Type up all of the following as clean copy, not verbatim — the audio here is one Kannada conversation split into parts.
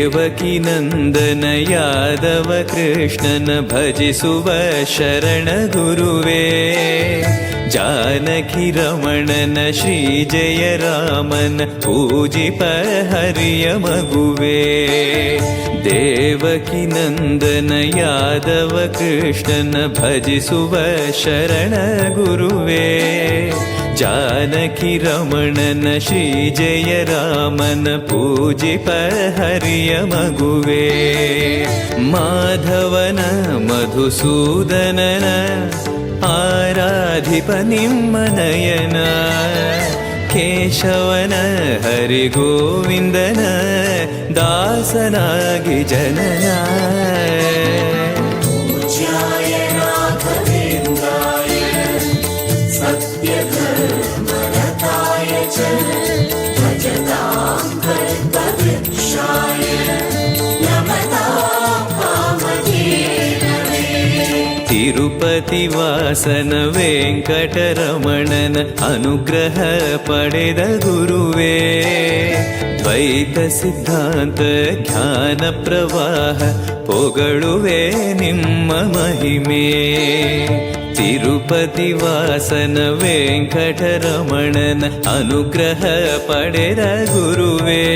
ದೇವಕಿ ನಂದನ ಯಾದವ ಕೃಷ್ಣನ ಭಜಿಸುವ ಶರಣ ಗುರುವೇ. ಜಾನಕಿ ರಮಣನ ಶ್ರೀ ಜಯ ರಾಮನ ಪೂಜಿಪ ಹರಿಯ ಮಗುವೇ. ದೇವಕಿ ನಂದನ ಯಾದವ ಕೃಷ್ಣನ ಭಜಿಸುವ ಶರಣ ಗುರುವೇ. ಜಾನಕಿ ರಮಣನ ಶ್ರೀ ಜಯ ರಾಮನ ಪೂಜಿಪ ಹರಿಯ ಮಗುವೇ. ಮಾಧವನ ಮಧುಸೂದನನ ಆರಾಧಿಪ ನಿಮ್ಮ ನಯನ. ಕೇಶವನ ಹರಿಗೋವಿಂದನ ದಾಸನಾಗಿ ಜನನ. ತಿರುಪತಿ ವಾಸನ ವೆಂಕಟರಮಣನ ಅನುಗ್ರಹ ಪಡೆದ ಗುರುವೇ. ದ್ವೈತ ಸಿದ್ಧಾಂತ ಜ್ಞಾನ ಪ್ರವಾಹ ಪೊಗಳುವೆ ನಿಮ್ಮ ಮಹಿಮೆ. ತಿರುಪತಿ ವಾಸನ ವೆಂಕಟರಮಣನ ಅನುಗ್ರಹ ಪಡೆದ ಗುರುವೇ.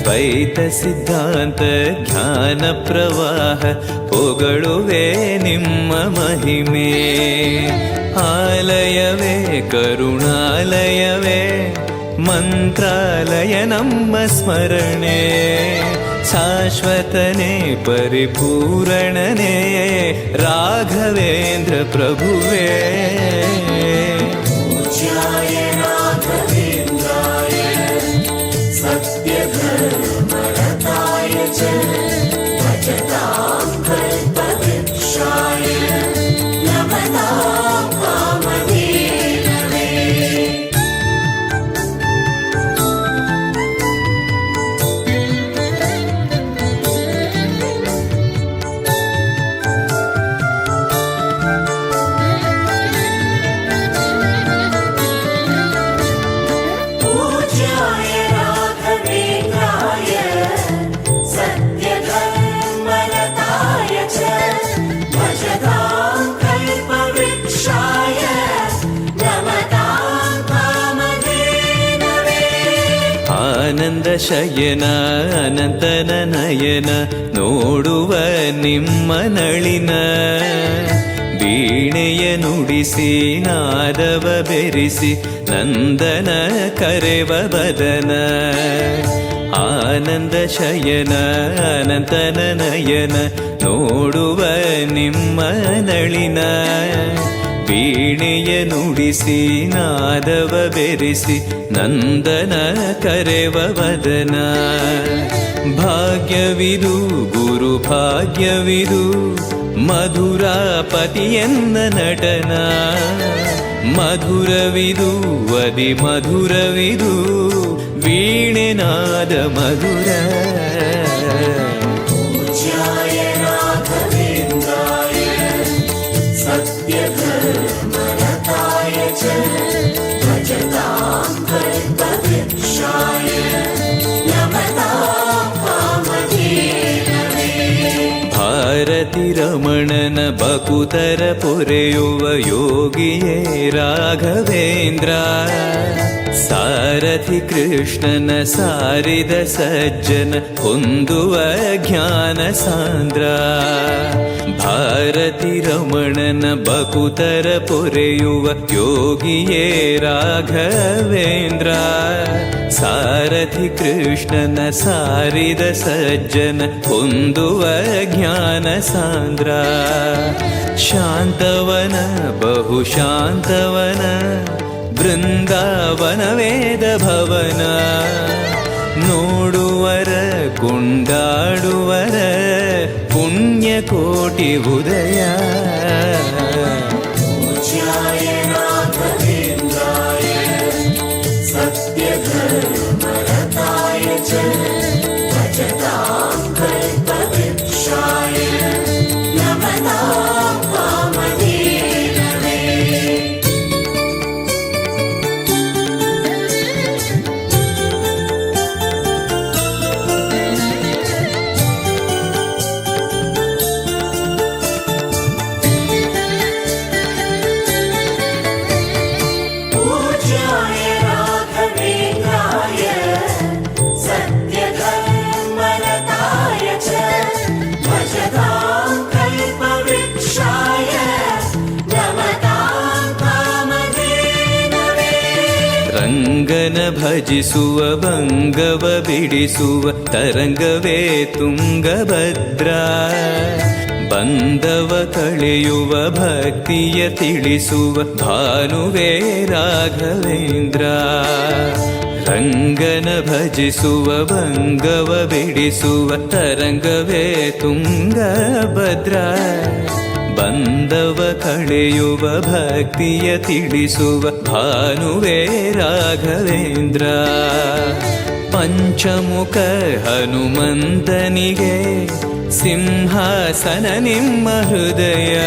ದ್ವೈತ ಸಿದ್ಧಾಂತ ಜ್ಞಾನ ಪ್ರವಾಹ ಪೊಗಳುವೆ ನಿಮ್ಮ ಮಹಿಮೆ. ಆಲಯವೇ ಕರುಣಾಲಯವೇ ಮಂತ್ರಾಲಯ ನಮ್ಮ ಸ್ಮರಣೆ. ಶಾಶ್ವತನೇ ಪರಿಪೂರಣನೇ ರಾಘವೇಂದ್ರ ಪ್ರಭುವೇ. ಆನಂದ ಶಯನ ಅನಂತನ ನಯನ ನೋಡುವ ನಿಮ್ಮ ನಳಿನ. ವೀಣೆಯ ನುಡಿಸಿ ನಾದವ ಬೆರೆಸಿ ನಂದನ ಕರೆವ ಬದನ. ಆನಂದ ಶಯನ ಅನಂತನ ನಯನ ನೋಡುವ ನಿಮ್ಮ ನಳಿನ. ವೀಣೆಯ ನುಡಿಸಿ ನಾದವ ಬೆರೆಸಿ ನಂದನ ಕರೆವ ವದನ. ಭಾಗ್ಯವಿದು ಗುರು ಭಾಗ್ಯವಿದು ಮಧುರಾಪತಿಯನ್ನ ನಟನ. ಮಧುರವಿದು ಅದಿ ಮಧುರವಿದು ವೀಣೆನಾದ ಮಧುರ. ಭಾರತಿ ರಮಣನ ಬಕುತರ ಪೊರೆಯುವ ಯೋಗಿಯೇ ರಾಘವೇಂದ್ರ. ಸಾರಥಿ ಕೃಷ್ಣನ ಸಾರಿದ ಸಜ್ಜನ ಹೊಂದುವ ಜ್ಞಾನ ಸಾಂದ್ರ. ಭಾರತಿ ರಮಣನ ಬಕುತರ ಪೊರೆಯುವ ಯೋಗಿಯೇ ರಾಘವೇಂದ್ರ. ಸಾರಥಿ ಕೃಷ್ಣನ ಸಾರಿದ ಸಜ್ಜನ ಹೊಂದುವ ಜ್ಞಾನ ಸಾಂದ್ರ. ಶಾಂತವನ ಬಹು ಶಾಂತವನ ಬೃಂದಾವನ ವೇದ ಭವನ. ನೋಡುವರ ಕೊಂಡಾಡುವರ ಪುಣ್ಯ ಕೋಟಿ ಉದಯ. ಭಜಿಸುವ ಭಂಗವ ಬಿಡಿಸುವ ತರಂಗವೇ ತುಂಗಭದ್ರಾ. ಬಂಧವ ಕಳೆಯುವ ಭಕ್ತಿಯ ತಿಳಿಸುವ ಭಾನುವೇ ರಾಘವೇಂದ್ರ. ರಂಗನ ಭಜಿಸುವ ಭಂಗವ ಬಿಡಿಸುವ ತರಂಗವೇ ತುಂಗಭದ್ರಾ. ಬಂಧವ ಕಳೆಯುವ ಭಕ್ತಿಯ ತಿಳಿಸುವ ಭಾನುವೇ ರಾಘವೇಂದ್ರ. ಪಂಚಮುಖ ಹನುಮಂತನಿಗೆ ಸಿಂಹಾಸನ ನಿಮ್ಮ ಹೃದಯ.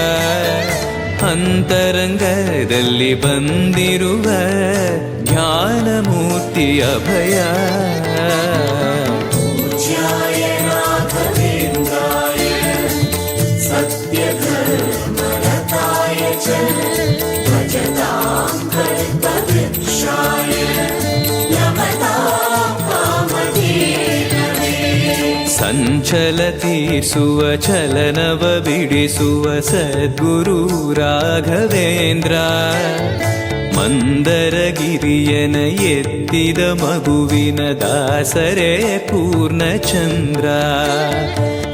ಅಂತರಂಗದಲ್ಲಿ ಬಂದಿರುವ ಜ್ಞಾನಮೂರ್ತಿ ಅಭಯ. ಪೂಜ್ಯಾಯ ರಾಘವೇಂದ್ರಾಯ ಸತ್ಯಧರ್ಮರತಾಯ ಚ ಭಜತಾಂ ಕಲ್ಪವೃಕ್ಷಾಯ ನಮತಾಂ ಕಾಮಧೇನವೇ. ಸಂಚಲ ತೀರಿಸುವ ಚಲನವ ಬಿಡಿಸುವ ಸದ್ಗುರು ರಾಘವೇಂದ್ರ. ಮಂದರಗಿರಿಯನ ಎತ್ತಿದ ಮಗುವಿನ ದಾಸರೇ ಪೂರ್ಣಚಂದ್ರ.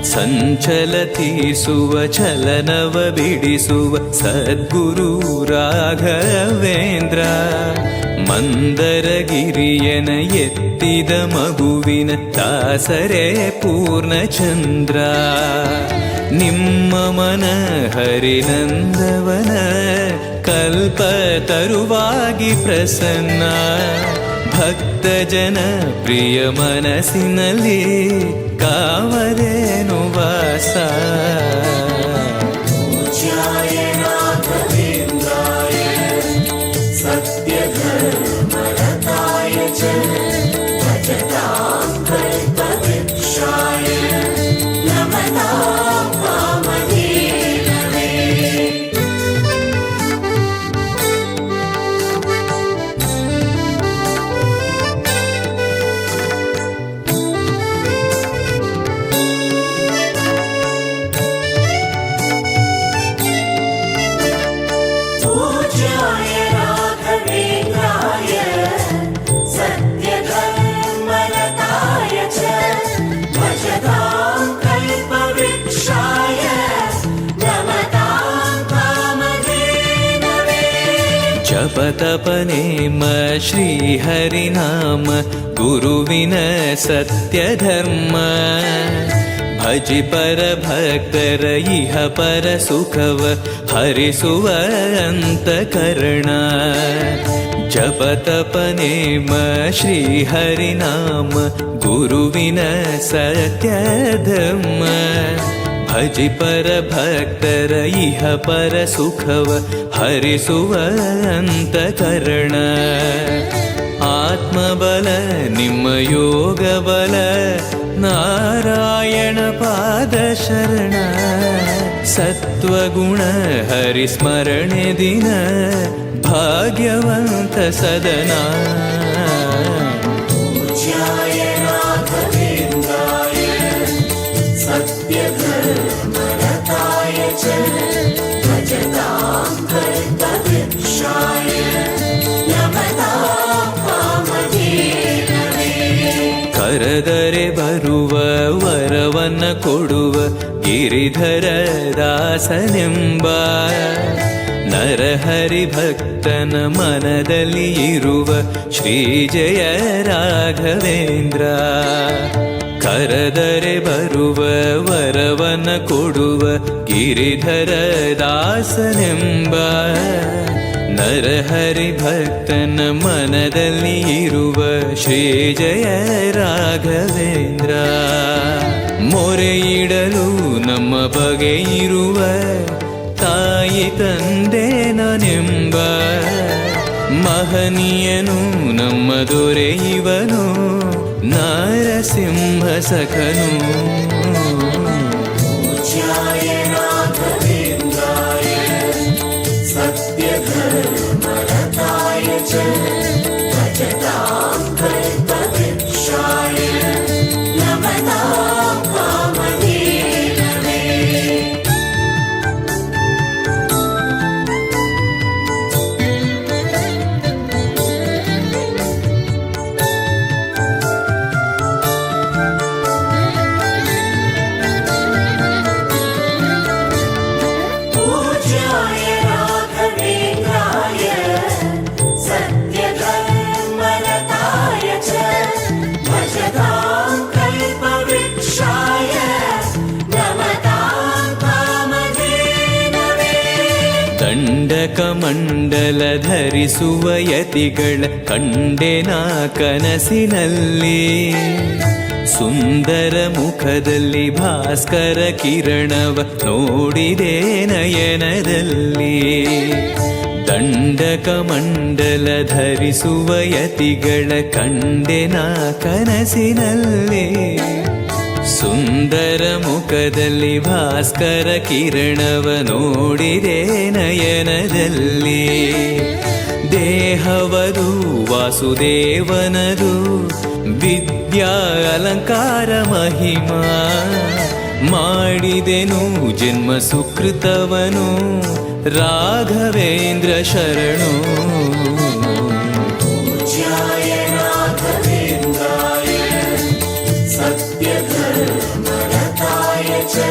ಸಂಚಲ ತೀರಿಸುವ ಚಲನವ ಬಿಡಿಸುವ ಸದ್ಗುರು ರಾಘವೇಂದ್ರ. ಮಂದರಗಿರಿಯನ ಎತ್ತಿದ ಮಗುವಿನ ದಾಸರೇ ಪೂರ್ಣಚಂದ್ರ. ನಿಮ್ಮ ಮನ ಹರಿನಂದವನ ಕಲ್ಪ ತರುವಾಗಿ ಪ್ರಸನ್ನ. ಭಕ್ತ ಜನ ಪ್ರಿಯ ಮನಸ್ಸಿನಲ್ಲಿ ಕಾವರೇನು ವಾಸ. ಪೂಜ್ಯಾಯ ರಾಘವೇಂದ್ರಾಯ ಸತ್ಯಧರ್ಮರತಾಯ ಚ ಭಜತಾಂ ಕಲ್ಪವೃಕ್ಷಾಯ ನಮತಾಂ ಕಾಮಧೇನವೇ. पूज्याय राघवेन्द्राय सत्यधर्मरताय च भजतां कल्पवृक्षाय नमतां कामधेनवे. ಜಪತಪನೇಮ ಶ್ರೀಹರಿನಾಮ ಗುರುವಿನ ಸತ್ಯಧರ್ಮ. ಭಜಿ ಪರ ಭಕ್ತರ ಇಹ ಪರ ಸುಖವ ಹರಿಸುವ ಅಂತಕರಣ. ಜಪತಪನೇಮ ಶ್ರೀಹರಿನಾಮ ಗುರುವಿನ ಸತ್ಯಧರ್ಮ. ಭಜಿ ಪರ ಭಕ್ತರ ಇಹ ಪರ ಸುಖವ ಹರಿಸುವ ಅಂತಕರಣ. ಆತ್ಮಬಲ ನಿಮ್ಮ ಯೋಗ ಬಲ ನಾರಾಯಣ ಪಾದ ಶರಣ. ಸತ್ವಗುಣ ಹರಿಸ್ಮರಣೆ ದಿನ ಭಾಗ್ಯವಂತ ಸದನ. पूज्याय राघवेन्द्राय सत्यधर्मरताय च भजतां कल्पवृक्षाय नमतां कामधेनवे. ಕರೆದರೆ ಬರುವ ವರವನ್ನ ಕೊಡುವ ಗಿರಿಧರ ದಾಸನೆಂಬ. ನರಹರಿ ಭಕ್ತನ ಮನದಲ್ಲಿ ಇರುವ ಶ್ರೀ ಜಯ ರಾಘವೇಂದ್ರ. ಕರೆದರೆ ಬರುವ ವರವನ್ನ ಕೊಡುವ ಗಿರಿಧರ ದಾಸನೆಂಬ. ನರಹರಿ ಭಕ್ತನ ಮನದಲ್ಲಿ ಇರುವ ಶ್ರೀ ಜಯ ರಾಘವೇಂದ್ರ. ಮೊರೆಯಿಡಲು ನಮ್ಮ ಬಗೆ ಇರುವ ತಾಯಿ ತಂದೆ ನಾನೆಂಬ. ಮಹನೀಯನು ನಮ್ಮ ದೊರೆ ಇವನು ನಾರಸಿಂಹ ಸಖನು. पूज्याय राघवेन्द्राय सत्यधर्मरताय च भजतां कल्पवृक्षाय नमतां कामधेनवे. ಕಮಂಡಲ ಧರಿಸುವ ಯತಿಗಳ ಕಂಡೆನ ಕನಸಿನಲ್ಲಿ. ಸುಂದರ ಮುಖದಲ್ಲಿ ಭಾಸ್ಕರ ಕಿರಣವ ನೋಡಿದೆ ನಯನದಲ್ಲಿ. ದಂಡಕ ಮಂಡಲ ಧರಿಸುವ ಯತಿಗಳ ಕಂಡೆನ ಕನಸಿನಲ್ಲಿ. ಸುಂದರ ಮುಖದಲ್ಲಿ ಭಾಸ್ಕರ ಕಿರಣವ ನೋಡಿದೆ ನಯನದಲ್ಲಿ. ದೇಹವದು ವಾಸುದೇವನದು ವಿದ್ಯಾ ಅಲಂಕಾರ ಮಹಿಮಾ. ಮಾಡಿದೆನು ಜನ್ಮ ಸುಕೃತವನು ರಾಘವೇಂದ್ರ ಶರಣು. पूज्याय राघवेन्द्राय सत्यधर्मरताय च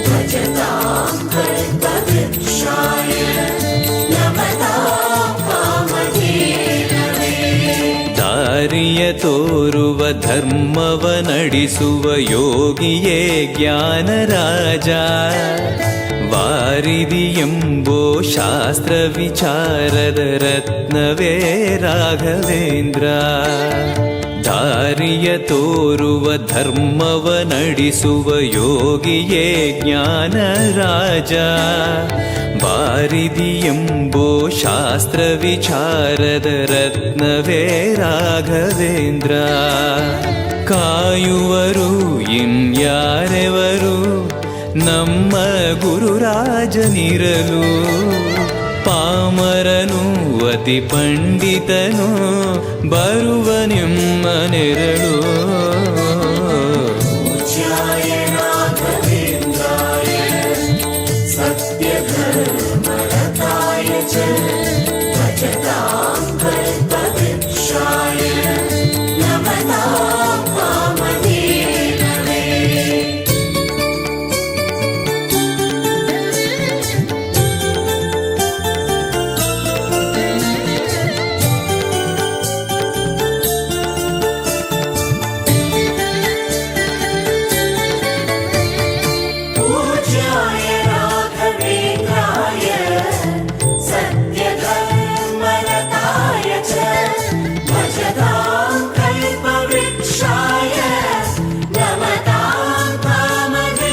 भजतां कल्पवृक्षाय नमतां कामधेनवे. ದಾರಿಯ ತೋರುವ ಧರ್ಮವ ನಡೆಸುವ ಯೋಗಿಯೇ ಜ್ಞಾನರಾಜ. ವಾರಿದಿ ಎಂಬೋ ಶಾಸ್ತ್ರ ವಿಚಾರದ ರತ್ನವೇ ರಾಘವೇಂದ್ರ. ದಾರಿಯ ತೋರುವ ಧರ್ಮವ ನಡೆಸುವ ಯೋಗಿಯೇ ಜ್ಞಾನರಾಜ. ವಾರಿದಿ ಎಂಬೋ ಶಾಸ್ತ್ರ ವಿಚಾರದ ರತ್ನವೇ ರಾಘವೇಂದ್ರ. ಕಾಯುವರು ಇನ್ಯಾರೆವರು ನಮ್ಮ ಗುರುರಾಜನಿರಲು. ಪಾಮರನು ಅತಿ ಪಂಡಿತನು ಬರುವ ನಿಮ್ಮ ನೆರಳು. पूज्याय राघवेन्द्राय सत्यधर्मरताय च भजतां कल्पवृक्षाय नमतां कामधेनवे. पूज्याय राघवेन्द्राय सत्यधर्मरताय च भजतां कल्पवृक्षाय नमतां कामधेनवे.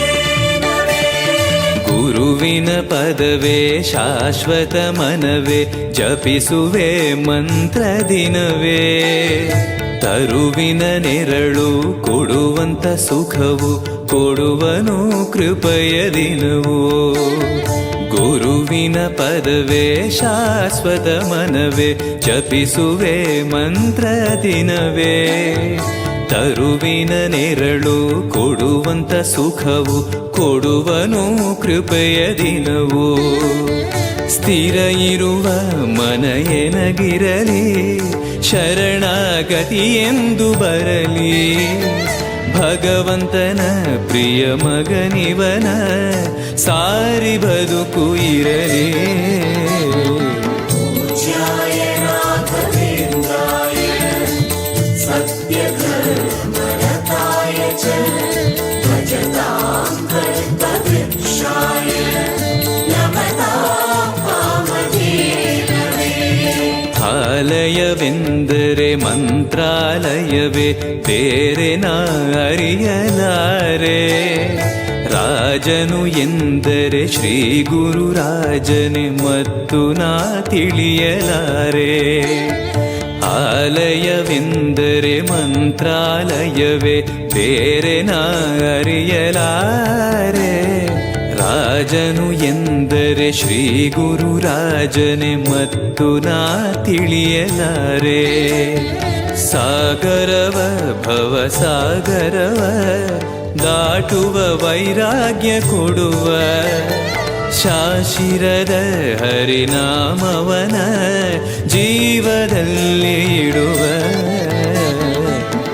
ಗುರುವಿನ ಪದವೇ ಶಾಶ್ವತ ಮನವೇ ಜಪಿಸುವೆ ಮಂತ್ರ ದಿನವೇ. ತರುವಿನ ನೆರಳು ಕೊಡುವಂತ ಸುಖವು ಕೊಡುವನು ಕೃಪೆಯ ದಿನವು. ಗುರುವಿನ ಪದವೇ ಶಾಶ್ವತ ಮನವೇ ಜಪಿಸುವೆ ಮಂತ್ರ ದಿನವೇ. ತರುವಿನ ನೆರಳು ಕೊಡುವಂತ ಸುಖವು ಕೊಡುವನು ಕೃಪೆಯ ದಿನವು. ಸ್ಥಿರ ಇರುವ ಮನ ಎನಗಿರಲಿ ಶರಣಾಗತಿ ಎಂದು ಬರಲಿ. ಭಗವಂತನ ಪ್ರಿಯ ಮಗನಿವನ ಸಾರಿ ಬದುಕು ಇರಲಿ. पूज्याय राघवेन्द्राय सत्यधर्मरताय च भजतां कल्पवृक्षाय नमतां कामधेनवे. ಆಲಯವೆಂದರೆ ಮಂತ್ರಾಲಯವೇ ಬೇರೆ ನಾ ಅರಿಯಲಾರೆ. ರಾಜನು ಎಂದರೆ ಶ್ರೀ ಗುರುರಾಜನೇ ಮತ್ತು ನಾ ತಿಳಿಯಲಾರೆ. ಆಲಯವೆಂದರೆ ಮಂತ್ರಾಲಯವೇ ಬೇರೆ ನಾ ಅರಿಯಲಾರೆ. ರಾಜನು ಎಂದರೆ ಶ್ರೀ ಗುರುರಾಜನೇ ಮತ್ತು ನಾ ತಿಳಿಯಲಾರೆ. ಸಾಗರವ ಭವ ಸಾಗರವ ದಾಟುವ ವೈರಾಗ್ಯ ಕೊಡುವ ಶಾಶಿರದ ಹರಿನಾಮವನ ಜೀವದಲ್ಲಿ ಇಡುವ.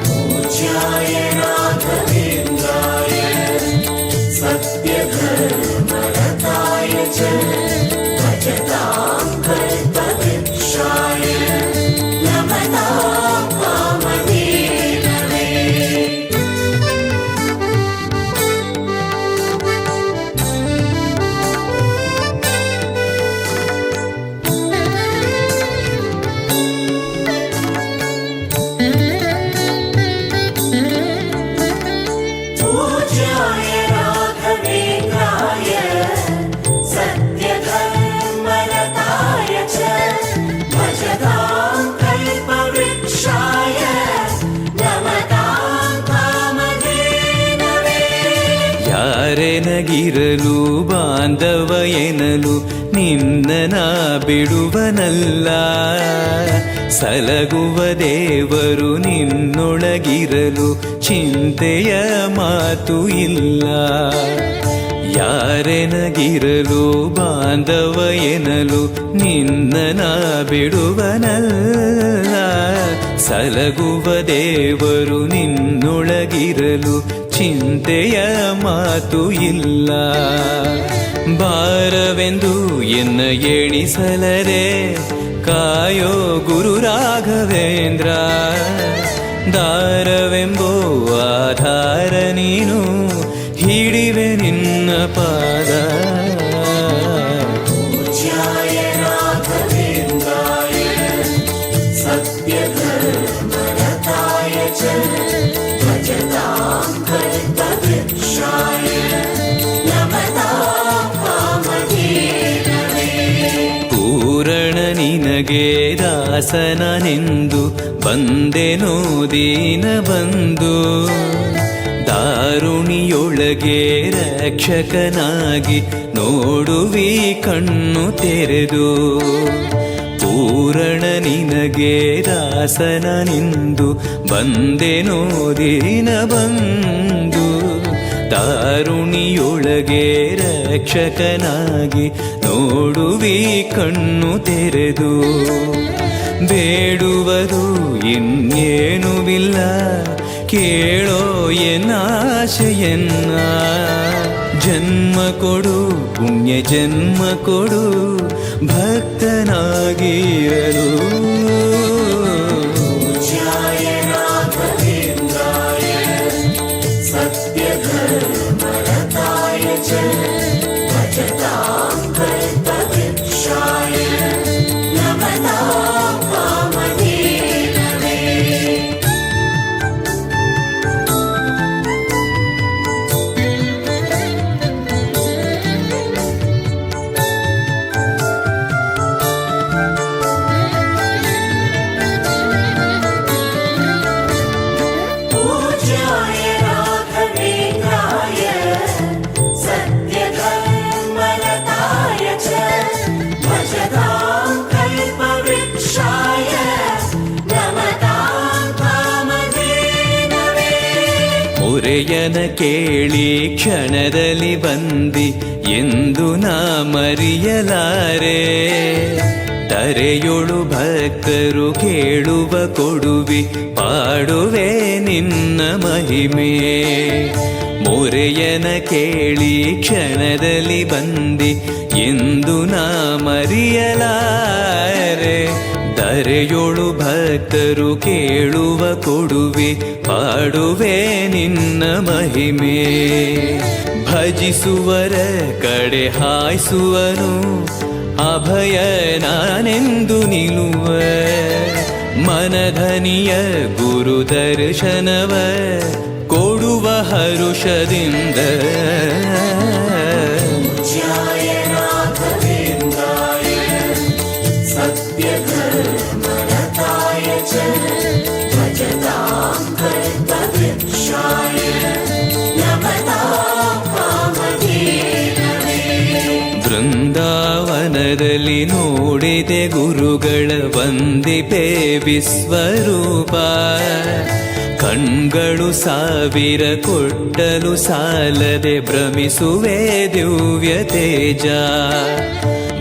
पूज्याय राघवेन्द्राय सत्यधर्मरताय च भजतां कल्पवृक्षाय नमतां कामधेनवे. ಯಾರೆನಗಿರಲು ಬಾಂಧವ ಎನಲು ನಿನ್ನ ಬಿಡುವನಲ್ಲ. ಸಲಗುವ ದೇವರು ನಿನ್ನೊಳಗಿರಲು ಚಿಂತೆಯ ಮಾತು ಇಲ್ಲ. ಯಾರೆನಗಿರಲು ಬಾಂಧವ ಎನಲು ನಿನ್ನ ಬಿಡುವನಲ್ಲ. ಸಲಗುವ ದೇವರು ನಿನ್ನೊಳಗಿರಲು ಚಿಂತೆಯ ಮಾತು ಇಲ್ಲ. ಭಾರವೆಂದು ಎನ್ನ ಎಣಿಸಲರೆ ಕಾಯೋ ಗುರು ರಾಘವೇಂದ್ರ. ದಾರವೆಂಬೋ ಆಧಾರ ನೀನು ಹಿಡಿವೆ ನಿನ್ನ ಪಾದ. पूज्याय राघवेन्द्राय सत्यधर्मरताय च भजतां कल्पवृक्षाय नमतां कामधेनवे. ಪೂರಣ ನಿನಗೆ ದಾಸನನೆಂದು ಬಂದೆನೋ ದೀನ ಬಂದು. ದಾರುಣಿಯೊಳಗೆ ರಕ್ಷಕನಾಗಿ ನೋಡುವಿ ಕಣ್ಣು ತೆರೆದು. ಪೂರಣ ನಿನಗೆ ದಾಸನನೆಂದು ಬಂದೆನೋ ದೀನ ಬಂದು. ದಾರುಣಿಯೊಳಗೆ ರಕ್ಷಕನಾಗಿ ನೋಡುವಿ ಕಣ್ಣು ತೆರೆದು. ಬೇಡುವುದು ಇನ್ನೇನುವಿಲ್ಲ ಕೇಳೋ ಎನ್ನಾಶೆಯನ್ನ. ಜನ್ಮ ಕೊಡು ಪುಣ್ಯ ಜನ್ಮ ಕೊಡು ಭಕ್ತನಾಗಿರಲು. पूज्याय राघवेन्द्राय सत्यधर्मरताय च भजतां कल्पवृक्षाय नमतां कामधेनवे. पूज्याय राघवेन्द्राय सत्यधर्मरताय च भजतां कल्पवृक्षाय नमतां कामधेनवे. ಮೊರೆಯನ ಕೇಳಿ ಕ್ಷಣದಲ್ಲಿ ಬಂದಿ ಎಂದು ನಾ ಮರೆಯಲಾರೆ. ತರೆಯೊಳು ಭಕ್ತರು ಕೇಳುವ ಕೊಡುವಿ ಪಾಡುವೆ ನಿನ್ನ ಮಹಿಮೆ. ಮೊರೆಯನ ಕೇಳಿ ಕ್ಷಣದಲ್ಲಿ ಬಂದಿ ಎಂದು ನಾ ಮರೆಯಲಾರೆ. ಧರೆಯೊಳು ಭಕ್ತರು ಕೇಳುವ ಕೊಡುವೆ ಪಾಡುವೆ ನಿನ್ನ ಮಹಿಮೆ. ಭಜಿಸುವರ ಕಡೆ ಹಾಯಿಸುವನು ಅಭಯ ನಾನೆಂದು ನಿಲ್ಲುವ. ಮನಧನಿಯ ಗುರು ದರ್ಶನವ ಕೊಡುವ ಹರುಷದಿಂದ. पूज्याय राघवेन्द्राय सत्यधर्मरताय च भजतां कल्पवृक्षाय नमतां कामधेनवे. ಬೃಂದಾವನದಲ್ಲಿ ನೋಡಿದೆ ಗುರುಗಳ ವಂದಿಪೆ ವಿಶ್ವರೂಪ. ಕಣ್ಗಳು ಸಾವಿರ ಕೊಟ್ಟಲು ಸಾಲದೆ ಭ್ರಮಿಸುವೆ ದಿವ್ಯ ತೇಜ.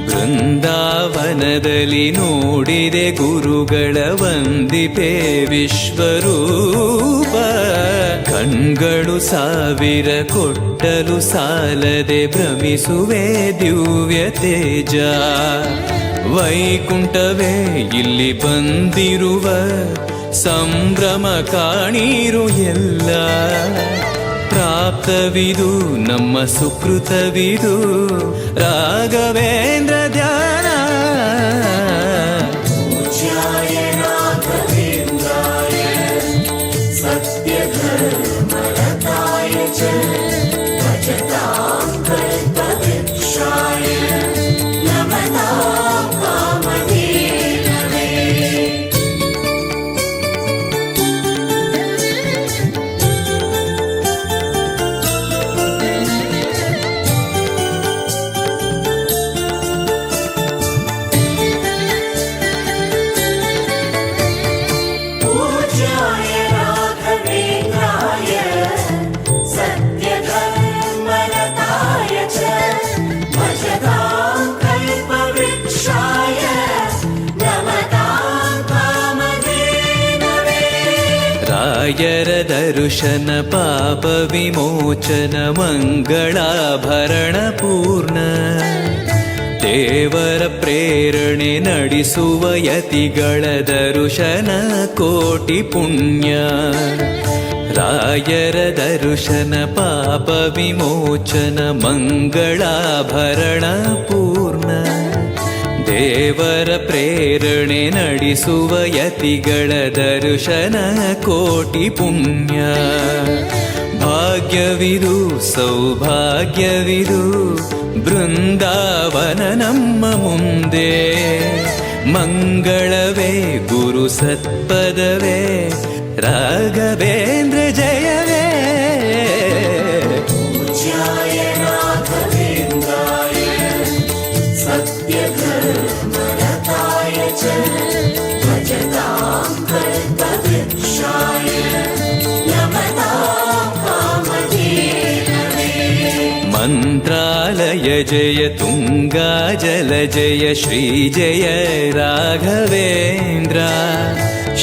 ಬೃಂದಾವನದಲ್ಲಿ ನೋಡಿದೆ ಗುರುಗಳ ವಂದಿಪೆ ವಿಶ್ವರೂಪ. ಕಣ್ಗಳು ಸಾವಿರ ಕೊಟ್ಟಲು ಸಾಲದೆ ಭ್ರಮಿಸುವೆ ದಿವ್ಯ ತೇಜ. ವೈಕುಂಠವೇ ಇಲ್ಲಿ ಬಂದಿರುವ ಸಂಭ್ರಮ ಕಾಣಿರು ಎಲ್ಲ. ಪ್ರಾಪ್ತವಿದು ನಮ್ಮ ಸುಕೃತವಿದು ರಾಘವೇಂದ್ರ ಧ್ಯಾನ. पूज्याय राघवेन्द्राय सत्यधर्मरताय च भजतां कल्पवृक्षाय नमतां कामधेनवे. ರಾಯರ ದರ್ಶನ ಪಾಪ ವಿಮೋಚನ ಮಂಗಳಾಭರಣ ಪೂರ್ಣ ದೇವರ ಪ್ರೇರಣೆ ನಡೆಸುವ ಯತಿಗಳ ದರ್ಶನ ಕೋಟಿ ಪುಣ್ಯ ರಾಯರ ದರ್ಶನ ಪಾಪ ವಿಮೋಚನ ಮಂಗಳಾಭರಣ ಪೂರ್ಣ ದೇವರ ಪ್ರೇರಣೆ ನಡೆಸುವ ಯತಿಗಳ ದರ್ಶನ ಕೋಟಿ ಪುಣ್ಯ ಭಾಗ್ಯವಿದು ಸೌಭಾಗ್ಯವಿದು ಬೃಂದಾವನ ನಮ್ಮ ಮುಂದೆ ಮಂಗಳವೇ ಗುರು ಸತ್ಪದವೇ ರಾಘವೇಂದ್ರ ಜಯವೇ पूज्याय राघवेन्द्राय सत्यधर्मरताय च भजतां कल्पवृक्षाय नमतां कामधेनवे ಮಂತ್ರಾಲಯ ಜಯ ತುಂಗಾ ಜಲ ಜಯ ಶ್ರೀ ಜಯ ರಾಘವೇಂದ್ರ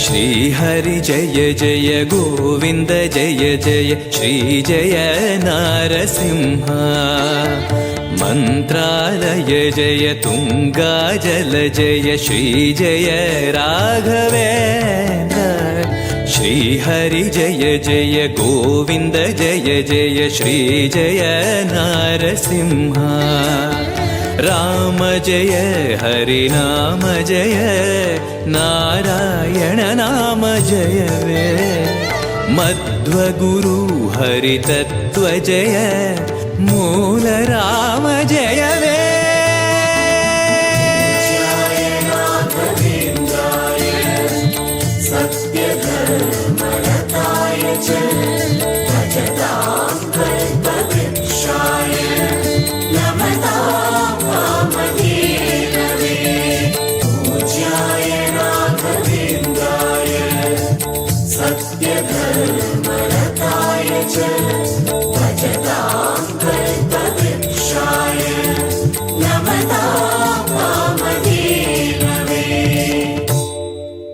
ಶ್ರೀಹರಿ ಜಯ ಜಯ ಗೋವಿಂದ ಜಯ ಜಯ ಶ್ರೀ ಜಯ ನಾರಸಿಂಹ ಮಂತ್ರಾಲಯ ಜಯ ತುಂಗಾ ಜಲ ಜಯ ಶ್ರೀ ಜಯ ರಾಘವೇಂದ್ರ ಶ್ರೀಹರಿ ಜಯ ಜಯ ಗೋವಿಂದ ಜಯ ಜಯ ಶ್ರೀ ಜಯ ನಾರಸಿಂಹ ರಾಮ ಜಯ ಹರಿ ನಾಮ ಜಯ ನಾರಾಯಣ ನಾಮ ಜಯವೇ ಮಧ್ವಗುರು ಹರಿ ತತ್ವ ಜಯ ಮೂಲ ರಾಮ ಜಯವೇ पूज्याय राघवेन्द्राय सत्यधर्मरताय च भजतां कल्पवृक्षाय नमतां कामधेनवे पूज्याय राघवेन्द्राय सत्यधर्मरताय च